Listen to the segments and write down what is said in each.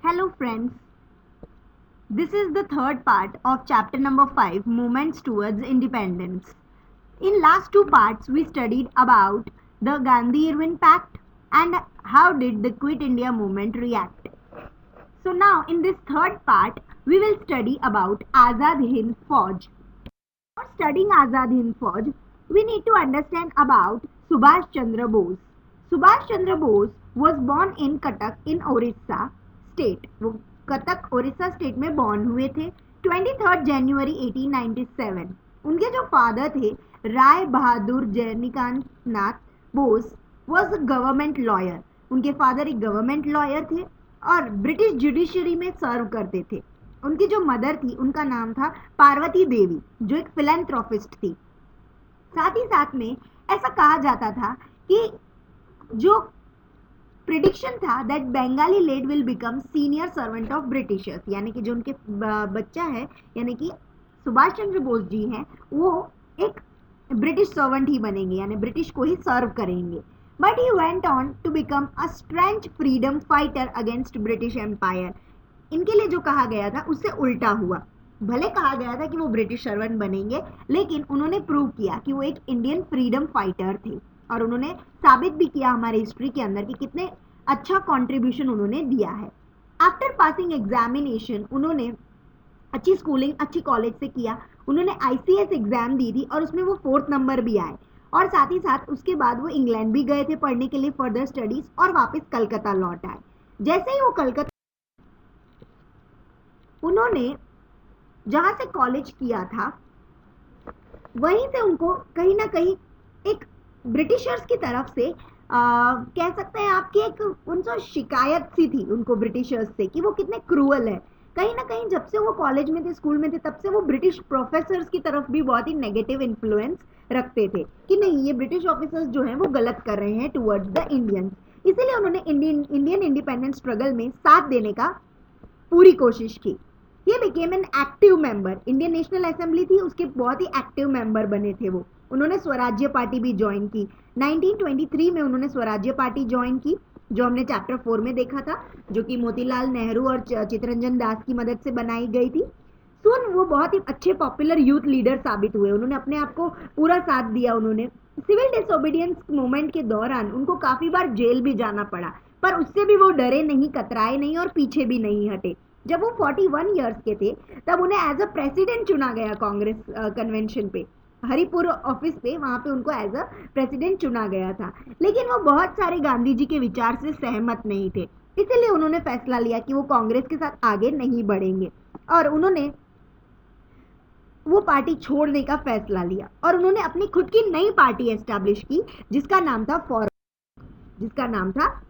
Hello friends, this is the third part of chapter number 5, Movements Towards Independence. In last two parts we studied about the Gandhi-Irwin Pact and how did the Quit India movement react. So now in this third part we will study about Azad Hind Fauj. For studying Azad Hind Fauj, we need to understand about Subhash Chandra Bose. Subhash Chandra Bose was born in Cuttack in Orissa state. वो Cuttack Odisha state में born हुए थे 23 जनवरी 1897। उनके जो father थे Rai Bahadur जयनिकांत Nath Bose was government lawyer. उनके father एक government lawyer थे और ब्रिटिश जुडिशरी में सर्व करते थे। उनकी जो मदर थी उनका नाम था पार्वती देवी जो एक फिलैंथ्रोपिस्ट थी। साथ ही साथ में ऐसा कहा जाता था कि जो प्रिडिक्शन था that Bengali lad will become senior servant of Britishers, यानी कि जो उनके बच्चा है यानी कि सुभाष चंद्र बोस जी हैं वो एक ब्रिटिश सर्वेंट ही बनेंगे, यानी ब्रिटिश को ही सर्व करेंगे। But he went on to become a staunch freedom fighter against British empire. इनके लिए जो कहा गया था उससे उल्टा हुआ। भले कहा गया था कि वो ब्रिटिश सर्वेंट बनेंगे लेकिन उन्होंने प्रूव किया कि वो एक इंडियन फ्रीडम फाइटर थे और उन्होंने साबित भी किया हमारे हिस्ट्री के अंदर कि कितने अच्छा कंट्रीब्यूशन उन्होंने दिया है। आफ्टर पासिंग एग्जामिनेशन उन्होंने अच्छी स्कूलिंग अच्छी कॉलेज से किया। उन्होंने आईसीएस एग्जाम दी थी और उसमें वो 4th नंबर भी आए और साथ ही साथ उसके बाद वो इंग्लैंड भी गए थे पढ़ने के लिए फर्दर स्टडीज और वापस कलकत्ता लौट आए। जैसे ही वो कलकत्ता उन्होंने जहां से कॉलेज किया था वहीं से उनको कहीं ना कहीं एक ब्रिटिशर्स की तरफ से कह सकते हैं आपकी एक उनसे शिकायत सी थी उनको ब्रिटिशर्स से कि वो कितने क्रूअल है। कहीं ना कहीं जब से वो कॉलेज में थे स्कूल में थे तब से वो ब्रिटिश प्रोफेसर्स की तरफ भी बहुत ही नेगेटिव इन्फ्लुएंस रखते थे कि नहीं ये ब्रिटिश ऑफिसर्स जो हैं वो गलत कर रहे हैं टुवर्ड्स द इंडियंस। इसीलिए उन्होंने इंडियन इंडिपेंडेंस स्ट्रगल में साथ देने का पूरी कोशिश की। ये became an active member. Indian national assembly थी उसके बहुत ही एक्टिव मेंबर बने थे वो। उन्होंने स्वराज्य पार्टी भी ज्वाइन की। 1923 में उन्होंने स्वराज्य पार्टी ज्वाइन की जो हमने चैप्टर 4 में देखा था, जो कि मोतीलाल नेहरू और चित्तरंजन दास की मदद से बनाई गई थी। सुन वो बहुत ही अच्छे पॉपुलर यूथ लीडर साबित हुए। उन्होंने अपने आप को पूरा साथ दिया। उन्होंने सिविल डिसोबीडियंस मूवमेंट के दौरान उनको काफी बार जेल भी जाना पड़ा पर उससे भी वो डरे नहीं, कतराए नहीं और पीछे भी नहीं हटे। जब वो 41 ईयर्स के थे तब उन्हें एज अ प्रेसिडेंट चुना गया कांग्रेस कन्वेंशन पे, हरिपुर ऑफिस पे, वहां पे उनको एज अ प्रेसिडेंट चुना गया था। लेकिन वो बहुत सारे गांधी जी के विचार से सहमत नहीं थे, इसीलिए उन्होंने फैसला लिया कि वो कांग्रेस के साथ आगे नहीं बढ़ेंगे और उन्होंने वो पार्टी छोड़ने का फैसला लिया और उन्होंने अपनी खुद की नई पार्टी एस्टैब्लिश की जिसका नाम था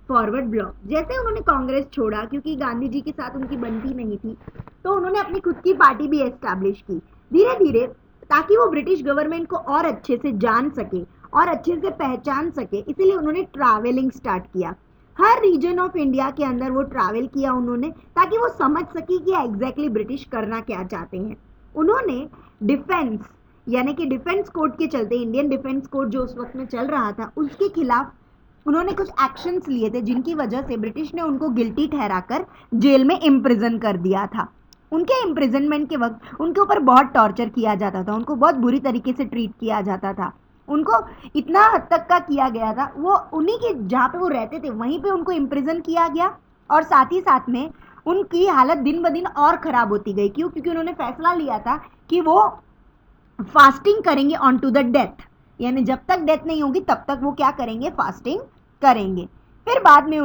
फॉरवर्ड ब्लॉक। जैसे उन्होंने कांग्रेस छोड़ा क्योंकि गांधी जी के साथ उनकी बनती नहीं थी तो उन्होंने अपनी खुद की पार्टी भी एस्टैब्लिश की धीरे धीरे, ताकि वो ब्रिटिश गवर्नमेंट को और अच्छे से जान सके और अच्छे से पहचान सके। इसीलिए उन्होंने ट्रैवलिंग स्टार्ट किया। हर रीजन ऑफ इंडिया के अंदर वो ट्रैवल किया उन्होंने ताकि वो समझ सके कि एग्जैक्टली ब्रिटिश करना क्या चाहते हैं। उन्होंने डिफेंस यानी कि डिफेंस कोड के चलते, इंडियन डिफेंस कोड जो उस वक्त में चल रहा था उसके खिलाफ उन्होंने कुछ एक्शंस लिए थे जिनकी वजह से ब्रिटिश ने उनको गिल्टी ठहराकर जेल में इम्प्रिजन कर दिया था। उनके इम्प्रिजनमेंट के वक्त उनके ऊपर बहुत टॉर्चर किया जाता था, उनको बहुत बुरी तरीके से ट्रीट किया जाता था। उनको इतना हद तक का किया गया था, वो उन्हीं के जहाँ पे वो रहते थे वहीं पे उनको इम्प्रिजन किया गया और साथ ही साथ में उनकी हालत दिन ब दिन और ख़राब होती गई। क्यों? क्योंकि उन्होंने फैसला लिया था कि वो फास्टिंग करेंगे ऑन टू द डेथ, यानी जब तक डेथ नहीं होगी तब तक वो क्या करेंगे, फास्टिंग करेंगे। फिर बाद में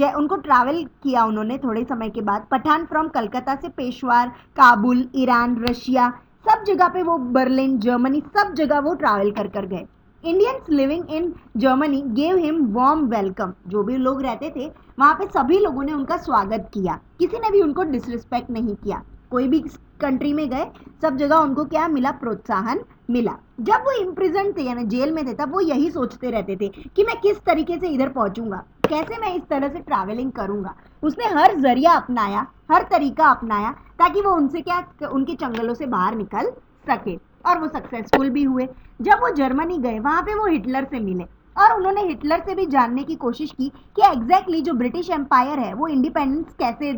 उनको ट्रैवल किया उन्होंने थोड़े समय के बाद पठान फ्रॉम कलकत्ता से पेशवार, काबुल, ईरान, रशिया, सब जगह पे वो बर्लिन, जर्मनी, सब जगह वो ट्रैवल कर गए। Indians living in Germany gave him warm welcome. जो भी लोग रहते थे वहाँ पे सभी लोगों ने उनका स्वागत किया, किसी ने भी उनको डिसरिस्पेक्ट नहीं किया। कोई भी कंट्री में गए सब जगह उनको क्या मिला, प्रोत्साहन मिला। जब वो इम्प्रिजन थे यानी जेल में थे तब वो यही सोचते रहते थे कि मैं किस तरीके से इधर पहुंचूंगा, कैसे मैं इस तरह से ट्रैवलिंग करूंगा। उसने हर जरिया अपनाया, हर तरीका अपनाया ताकि वो उनके चंगलों से बाहर निकल सके और वो सक्सेसफुल भी हुए। जब वो जर्मनी गए वहां पे वो हिटलर से मिले और उन्होंने हिटलर से भी जानने की कोशिश की कि एग्जैक्टली जो ब्रिटिश एम्पायर है वो इंडिपेंडेंस कैसे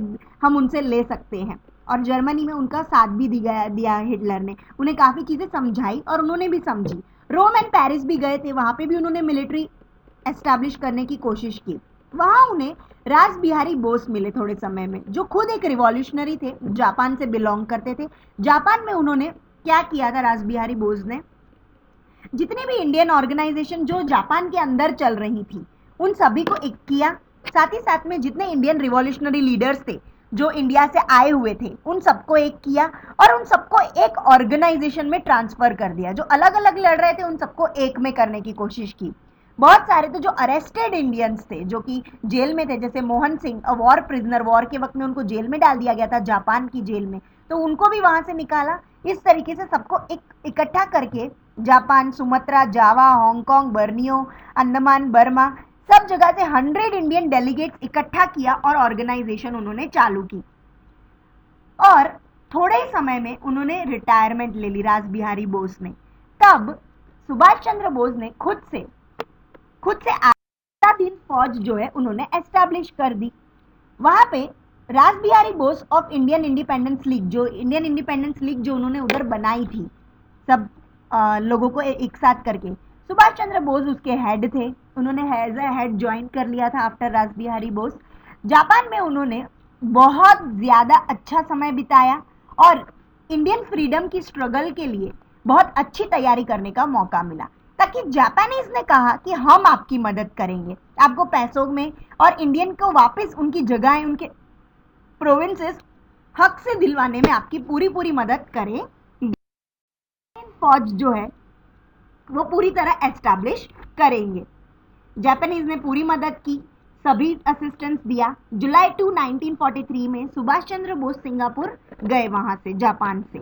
हम उनसे ले सकते हैं। और जर्मनी में उनका साथ भी दिया हिटलर ने, उन्हें काफ़ी चीज़ें समझाई और उन्होंने भी समझी। रोम एंड पेरिस भी गए थे, वहाँ पे भी उन्होंने मिलिट्री एस्टैब्लिश करने की कोशिश की। वहाँ उन्हें रास बिहारी बोस मिले थोड़े समय में, जो खुद एक रिवॉल्यूशनरी थे, जापान से बिलोंग करते थे। जापान में उन्होंने क्या किया था रास बिहारी बोस ने, जितने भी इंडियन ऑर्गेनाइजेशन जो जापान के अंदर चल रही थी उन सभी को एक किया। साथ ही साथ में जितने इंडियन रिवॉल्यूशनरी लीडर्स थे जो इंडिया से आए हुए थे उन सबको एक किया और उन सबको एक ऑर्गेनाइजेशन में ट्रांसफर कर दिया। जो अलग अलग लड़ रहे थे उन सबको एक में करने की कोशिश की। बहुत सारे तो जो अरेस्टेड इंडियंस थे जो कि जेल में थे, जैसे Mohan Singh, a war prisoner, war के वक्त में उनको जेल में डाल दिया गया था जापान की जेल में, तो उनको भी वहां से निकाला। इस तरीके से सबको एक इकट्ठा करके जापान, सुमात्रा, जावा, हांगकांग, बर्नियो, अंडमान, बर्मा, सब जगह से 100 इंडियन डेलीगेट्स इकट्ठा किया और ऑर्गेनाइजेशन उन्होंने चालू की। और थोड़े ही समय में उन्होंने रिटायरमेंट ले ली रास बिहारी बोस ने। तब सुभाष चंद्र बोस ने खुद से आजाद हिंद फौज जो है उन्होंने एस्टैब्लिश कर दी। वहां पे रास Bihari Bose of Indian independence league, जो इंडियन इंडिपेंडेंस लीग जो उन्होंने उधर बनाई थी सब लोगों को एक साथ करके, सुभाष चंद्र बोस उसके हेड थे। उन्होंने एज ए हेड ज्वाइन कर लिया था आफ्टर रास बिहारी बोस। जापान में उन्होंने बहुत ज़्यादा अच्छा समय बिताया और इंडियन फ्रीडम की स्ट्रगल के लिए बहुत अच्छी तैयारी करने का मौका मिला, ताकि जापानीज ने कहा कि हम आपकी मदद करेंगे, आपको पैसों में और इंडियन को वापस उनकी जगह, उनके प्रोविंसेस हक से दिलवाने में आपकी पूरी पूरी मदद करें। फौज जो है वो पूरी तरह एस्टैब्लिश करेंगे। जापानीज ने पूरी मदद की, सभी असिस्टेंस दिया। जुलाई 2 1943 में सुभाष चंद्र बोस सिंगापुर गए वहां से, जापान से।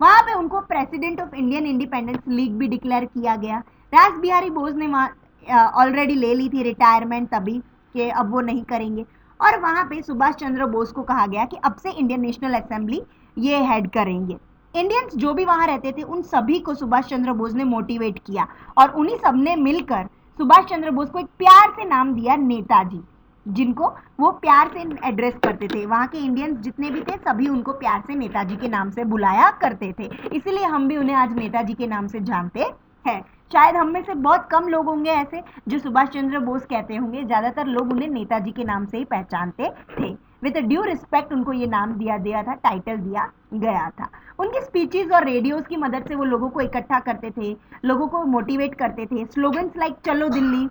वहां पे उनको president of Indian independence league भी डिक्लेयर किया गया। रास बिहारी बोस ने वहाँ ऑलरेडी ले ली थी रिटायरमेंट तभी कि अब वो नहीं करेंगे। और वहां पे सुभाष चंद्र बोस को कहा गया कि अब से इंडियन नेशनल असेंबली ये हेड करेंगे। इंडियंस जो भी वहां रहते थे उन सभी को सुभाष चंद्र बोस ने मोटिवेट किया और उन्हीं सब ने मिलकर सुभाष चंद्र बोस को एक प्यार से नाम दिया नेताजी, जिनको वो प्यार से एड्रेस करते थे। वहाँ के इंडियंस जितने भी थे सभी उनको प्यार से नेताजी के नाम से बुलाया करते थे, इसीलिए हम भी उन्हें आज नेताजी के नाम से जानते हैं। शायद हम में से बहुत कम लोग होंगे ऐसे जो सुभाष चंद्र बोस कहते होंगे, ज़्यादातर लोग उन्हें नेताजी के नाम से ही पहचानते थे। विद ड्यू रिस्पेक्ट उनको ये नाम दिया गया था, टाइटल दिया गया था। उनकी स्पीचेस और रेडियोस की मदद से वो लोगों को इकट्ठा करते थे, लोगों को मोटिवेट करते थे। स्लोगन्स लाइक चलो दिल्ली,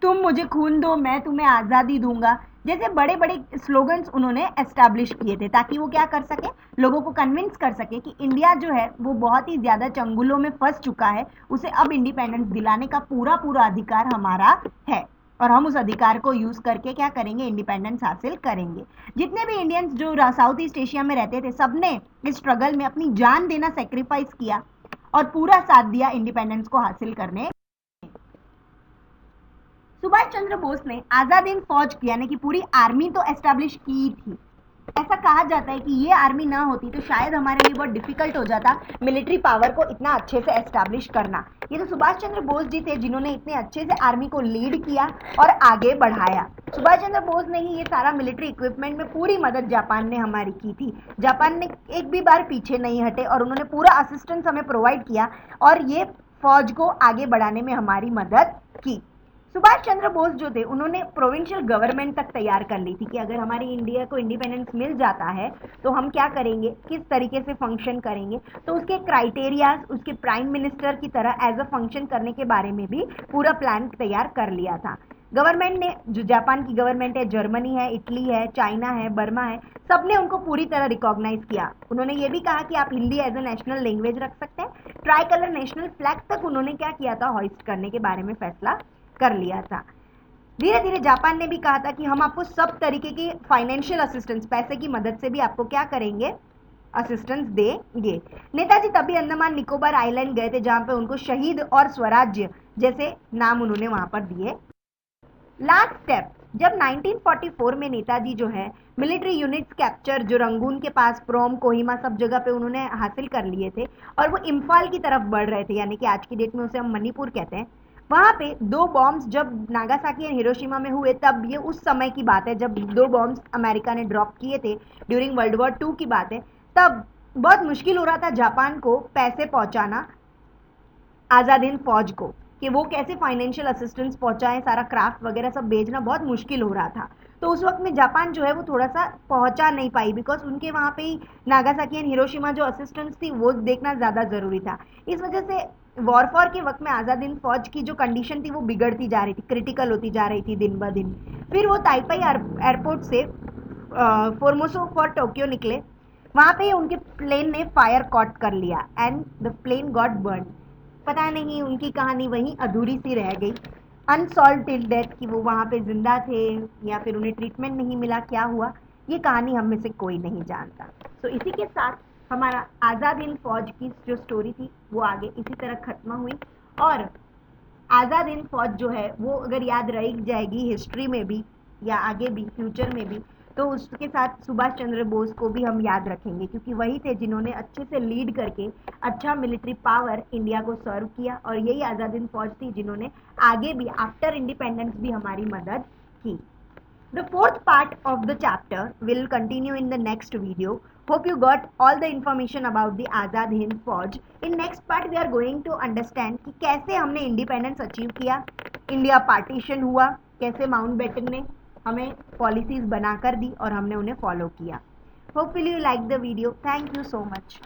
तुम मुझे खून दो मैं तुम्हें आज़ादी दूंगा, जैसे बड़े बड़े स्लोगन्स उन्होंने एस्टैब्लिश किए थे, ताकि वो क्या कर सके, लोगों को कन्विंस कर सके कि इंडिया जो है वो बहुत ही ज़्यादा चंगुलों में फंस चुका है, उसे अब इंडिपेंडेंस दिलाने का पूरा पूरा अधिकार हमारा है और हम उस अधिकार को यूज़ करके क्या करेंगे, इंडिपेंडेंस हासिल करेंगे। जितने भी इंडियंस जो साउथ ईस्ट एशिया में रहते थे सबने इस स्ट्रगल में अपनी जान देना सेक्रीफाइस किया और पूरा साथ दिया इंडिपेंडेंस को हासिल करने। सुभाष चंद्र बोस ने आजाद हिंद फौज यानी कि पूरी आर्मी तो एस्टैब्लिश की थी। ऐसा कहा जाता है कि ये आर्मी ना होती तो शायद हमारे लिए बहुत डिफिकल्ट हो जाता मिलिट्री पावर को इतना अच्छे से एस्टैब्लिश करना। ये तो सुभाष चंद्र बोस जी थे जिन्होंने इतने अच्छे से आर्मी को लीड किया और आगे बढ़ाया। सुभाष चंद्र बोस ने ही ये सारा मिलिट्री इक्विपमेंट में पूरी मदद जापान ने हमारी की थी। जापान ने एक भी बार पीछे नहीं हटे और उन्होंने पूरा असिस्टेंस हमें प्रोवाइड किया और ये फौज को आगे बढ़ाने में हमारी मदद की। सुभाष चंद्र बोस जो थे उन्होंने प्रोविंशियल गवर्नमेंट तक तैयार कर ली थी कि अगर हमारी इंडिया को इंडिपेंडेंस मिल जाता है तो हम क्या करेंगे, किस तरीके से फंक्शन करेंगे। तो उसके क्राइटेरियाज उसके प्राइम मिनिस्टर की तरह एज अ फंक्शन करने के बारे में भी पूरा प्लान तैयार कर लिया था। गवर्नमेंट ने, जो जापान की गवर्नमेंट है, जर्मनी है, इटली है, चाइना है, बर्मा है, सब ने उनको पूरी तरह रिकॉग्नाइज किया। उन्होंने ये भी कहा कि आप Hindi as a national language रख सकते हैं। ट्राई कलर नेशनल फ्लैग तक उन्होंने क्या किया था, हॉइस्ट करने के बारे में फैसला कर लिया था। धीरे धीरे जापान ने भी कहा था कि हम आपको सब तरीके की फाइनेंशियल असिस्टेंस, पैसे की मदद से भी आपको क्या करेंगे, असिस्टेंस देंगे। नेताजी तभी अंडमान निकोबार आइलैंड गए थे जहां पे उनको शहीद और स्वराज्य जैसे नाम उन्होंने वहां पर दिए। लास्ट स्टेप, जब 1944 में नेताजी जो है मिलिट्री यूनिट्स कैप्चर जो रंगून के पास, प्रोम, कोहिमा सब जगह पे उन्होंने हासिल कर लिए थे और वो इम्फाल की तरफ बढ़ रहे थे, यानी कि आज की डेट में उसे हम मणिपुर कहते हैं। वहाँ पे 2 बॉम्ब्स जब नागासाकी एंड हिरोशिमा में हुए, तब ये उस समय की बात है जब 2 बॉम्ब्स अमेरिका ने ड्रॉप किए थे, ड्यूरिंग वर्ल्ड वॉर 2 की बात है। तब बहुत मुश्किल हो रहा था जापान को पैसे पहुंचाना आज़ाद हिंद फौज को, कि वो कैसे फाइनेंशियल असिस्टेंस पहुंचाएं, सारा क्राफ्ट वगैरह सब भेजना बहुत मुश्किल हो रहा था। तो उस वक्त में जापान जो है वो थोड़ा सा पहुंचा नहीं पाई, बिकॉज उनके वहाँ पे ही नागासाकी एंड हिरोशिमा जो असिस्टेंस थी वो देखना ज़्यादा ज़रूरी था। इस वजह से वॉरफॉर के वक्त में आज़ाद हिंद फौज की जो कंडीशन थी वो बिगड़ती जा रही थी, क्रिटिकल होती जा रही थी दिन ब दिन। फिर वो ताइपाई एयरपोर्ट से फोर्मोसो फॉर टोक्यो निकले। वहाँ पे उनके प्लेन ने फायर कॉट कर लिया and the plane got burn. पता नहीं उनकी कहानी वहीं अधूरी सी रह गई, अनसॉल्व टिल डेथ, कि वो वहाँ पे जिंदा थे या फिर उन्हें ट्रीटमेंट नहीं मिला, क्या हुआ ये कहानी हम में से कोई नहीं जानता। तो इसी के साथ हमारा आज़ाद हिंद फौज की जो स्टोरी थी वो आगे इसी तरह खत्म हुई। और आज़ाद हिंद फौज जो है वो अगर याद रह जाएगी हिस्ट्री में भी या आगे भी फ्यूचर में भी, तो उसके साथ सुभाष चंद्र बोस को भी हम याद रखेंगे, क्योंकि वही थे जिन्होंने अच्छे से लीड करके अच्छा मिलिट्री पावर इंडिया को सर्व किया, और यही आज़ाद हिंद फौज थी जिन्होंने आगे भी आफ्टर इंडिपेंडेंस भी हमारी मदद की। The fourth part of the chapter will continue in the next video. Hope you got all the information about the Azad Hind Fauj. In next part we are going to understand कि कैसे हमने independence achieve किया, India partition हुआ, कैसे Mountbatten ने हमें policies बनाकर दी और हमने उन्हें फॉलो किया। Hopefully you like the video. Thank you so much.